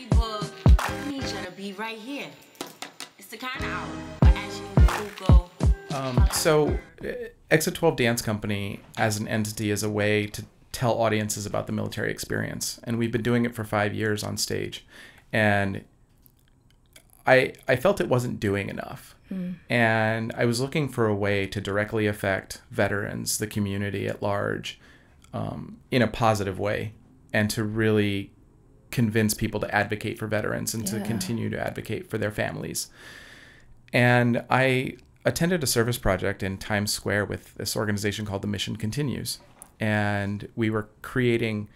history book. I need you to be right here. It's the kind of hour for ASHANI, MFUKO. So Exit 12 Dance Company as an entity is a way to tell audiences about the military experience. And we've been doing it for 5 years on stage. And I felt it wasn't doing enough. And I was looking for a way to directly affect veterans, the community at large, in a positive way, and to really convince people to advocate for veterans and to continue to advocate for their families. And I attended a service project in Times Square with this organization called The Mission Continues. And we were creating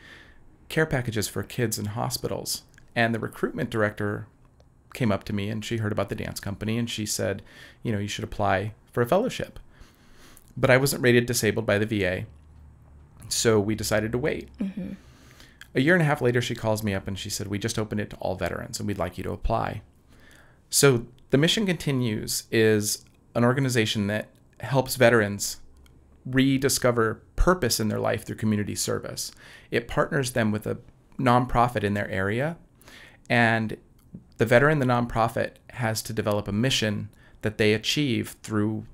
care packages for kids in hospitals. And the recruitment director came up to me and she heard about the dance company and she said, you know, you should apply for a fellowship. But I wasn't rated disabled by the VA. So we decided to wait. A year and a half later, she calls me up and she said, we just opened it to all veterans and we'd like you to apply. So The Mission Continues is an organization that helps veterans rediscover purpose in their life through community service. It partners them with a nonprofit in their area, and the veteran, the nonprofit, has to develop a mission that they achieve through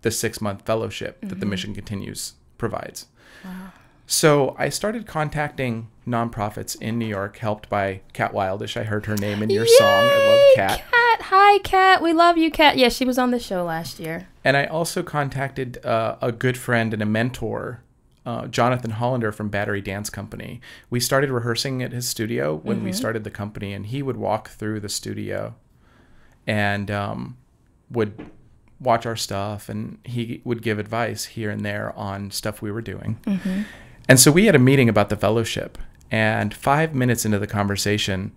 the 6-month fellowship that The Mission Continues provides. Wow. So I started contacting nonprofits in New York, helped by Kat Wildish. I heard her name in your song. I love Kat. Kat. Hi, Kat. We love you, Kat. Yeah, she was on the show last year. And I also contacted a good friend and a mentor, Jonathan Hollander from Battery Dance Company. We started rehearsing at his studio when we started the company, and he would walk through the studio and would watch our stuff, and he would give advice here and there on stuff we were doing. And so we had a meeting about the fellowship, and 5 minutes into the conversation,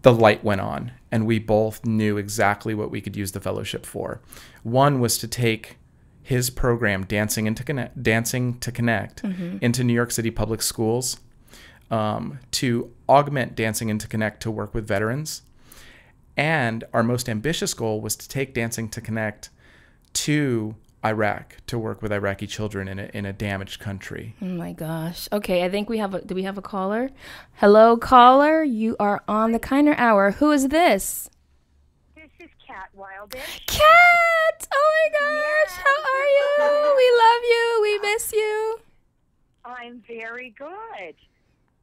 the light went on, and we both knew exactly what we could use the fellowship for. One was to take his program, Dancing to Connect, into New York City public schools, to augment Dancing to Connect to work with veterans. And our most ambitious goal was to take Dancing to Connect to Iraq to work with Iraqi children in a damaged country. Oh my gosh. Okay, I think do we have a caller? Hello, caller. You are on the Kiner Hour. Who is this? This is Kat Wildish. Kat! Oh my gosh. How are you? We love you. We miss you. I'm very good.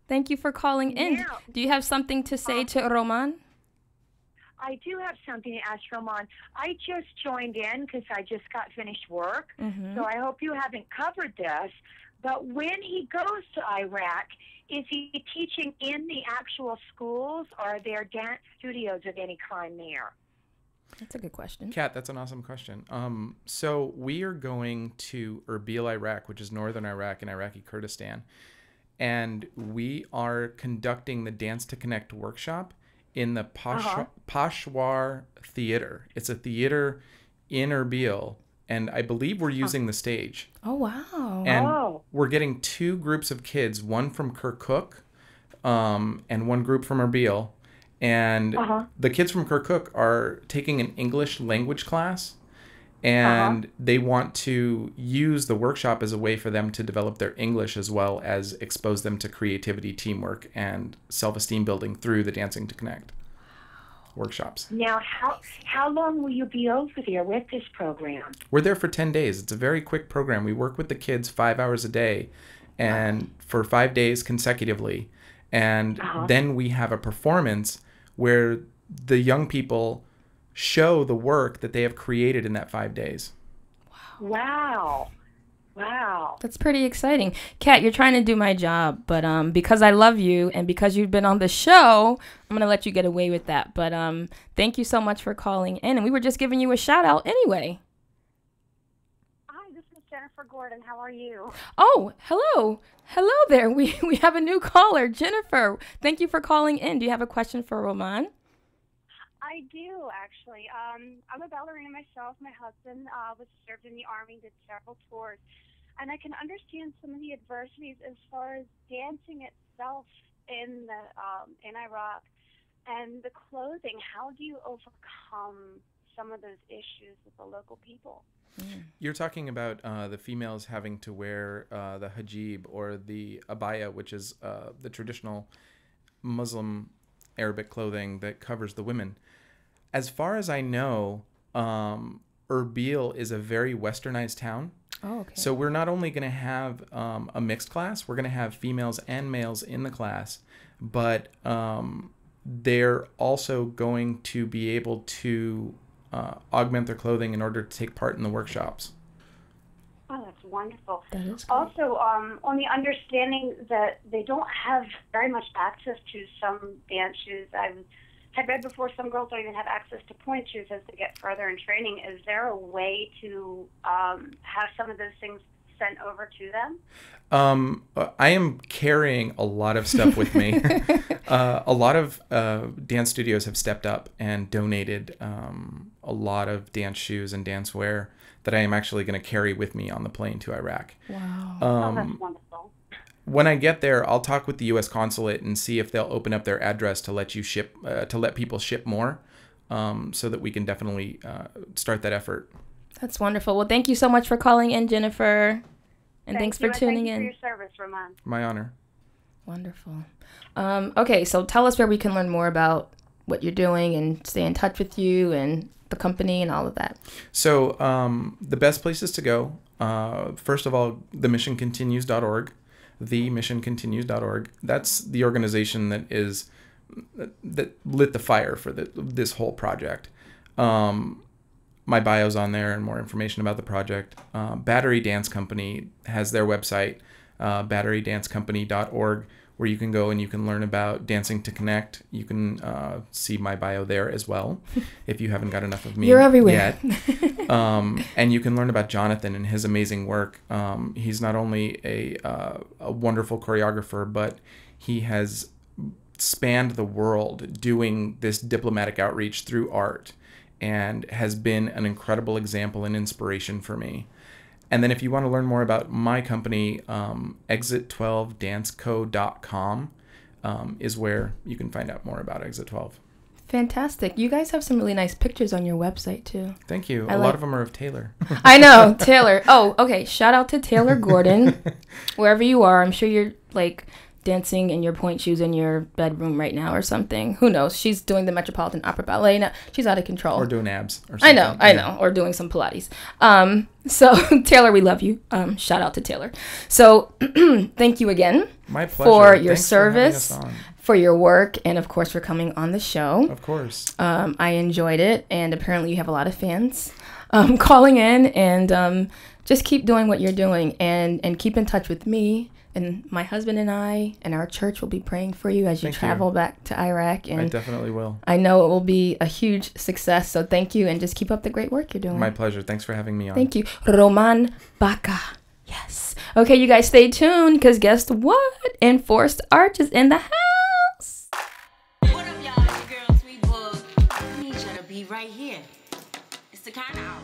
Thank you for calling in. Now, Do you have something to say to Roman? I do have something to ask Roman. I just joined in because I just got finished work, so I hope you haven't covered this. But when he goes to Iraq, is he teaching in the actual schools, or are there dance studios of any kind there? That's a good question. Kat, that's an awesome question. So we are going to Erbil, Iraq, which is northern Iraq and Iraqi Kurdistan. And we are conducting the Dance to Connect workshop in the Peshawar Theater. It's a theater in Erbil, and I believe we're using the stage. Oh, wow. And we're getting 2 groups of kids, one from Kirkuk and one group from Erbil. And the kids from Kirkuk are taking an English language class, and they want to use the workshop as a way for them to develop their English as well as expose them to creativity, teamwork, and self-esteem building through the Dancing to Connect workshops. Now, how long will you be over there with this program? We're there for 10 days. It's a very quick program. We work with the kids 5 hours a day and for 5 days consecutively. And then we have a performance where the young people show the work that they have created in that 5 days. Wow. Wow. That's pretty exciting. Kat, you're trying to do my job, but because I love you and because you've been on the show, I'm going to let you get away with that. But thank you so much for calling in, and we were just giving you a shout out anyway. Hi, this is Jennifer Gordon. How are you? Oh, hello. Hello there. We have a new caller, Jennifer. Thank you for calling in. Do you have a question for Roman? I do, actually. I'm a ballerina myself. My husband was served in the Army, did several tours. And I can understand some of the adversities as far as dancing itself in Iraq and the clothing. How do you overcome some of those issues with the local people? You're talking about the females having to wear the hijab or the abaya, which is the traditional Muslim Arabic clothing that covers the women. As far as I know, Erbil is a very westernized town. Oh, okay. So we're not only going to have a mixed class, we're going to have females and males in the class, but they're also going to be able to augment their clothing in order to take part in the workshops. Oh, that's wonderful. That is great. Also, on the understanding that they don't have very much access to some dance shoes, I had read before some girls don't even have access to point shoes as they get further in training. Is there a way to have some of those things sent over to them? I am carrying a lot of stuff with me. A lot of dance studios have stepped up and donated a lot of dance shoes and dance wear that I am actually going to carry with me on the plane to Iraq. Wow. Oh, that's wonderful. When I get there, I'll talk with the U.S. consulate and see if they'll open up their address to let you ship, to let people ship more, so that we can definitely start that effort. That's wonderful. Well, thank you so much for calling in, Jennifer. And thanks for tuning in. Thank you for your service, Roman. My honor. Wonderful. Okay, so tell us where we can learn more about what you're doing and stay in touch with you and the company and all of that. So the best places to go, first of all, themissioncontinues.org, themissioncontinues.org. That's the organization that lit the fire for this whole project. My bio's on there and more information about the project. Battery Dance Company has their website, batterydancecompany.org, where you can go and you can learn about Dancing to Connect. You can see my bio there as well, if you haven't got enough of me. You're everywhere. Yet. And you can learn about Jonathan and his amazing work. He's not only a wonderful choreographer, but he has spanned the world doing this diplomatic outreach through art, and has been an incredible example and inspiration for me. And then if you want to learn more about my company, exit12danceco.com is where you can find out more about Exit 12. Fantastic. You guys have some really nice pictures on your website, too. Thank you. A lot of them are of Taylor. I know, Taylor. Oh, okay. Shout out to Taylor Gordon. Wherever you are, I'm sure you're, like, dancing in your point shoes in your bedroom right now or something. Who knows? She's doing the Metropolitan Opera Ballet now. She's out of control. Or doing abs or something. I know. Or doing some Pilates. So Taylor, we love you. Shout out to Taylor. So thank you again. My pleasure. For your Thanks service, for your work, and of course for coming on the show. Of course. I enjoyed it, and apparently you have a lot of fans calling in, and just keep doing what you're doing, and keep in touch with me. And my husband and I and our church will be praying for you as you travel back to Iraq. And I definitely will. I know it will be a huge success. So thank you, and just keep up the great work you're doing. My pleasure. Thanks for having me on. Thank you. Roman Baca. Yes. Okay, you guys stay tuned, because guess what? Enforced Arch is in the house. What up, y'all? It's your girl, Sweet Bug. I need you to be right here. It's the kind of hour.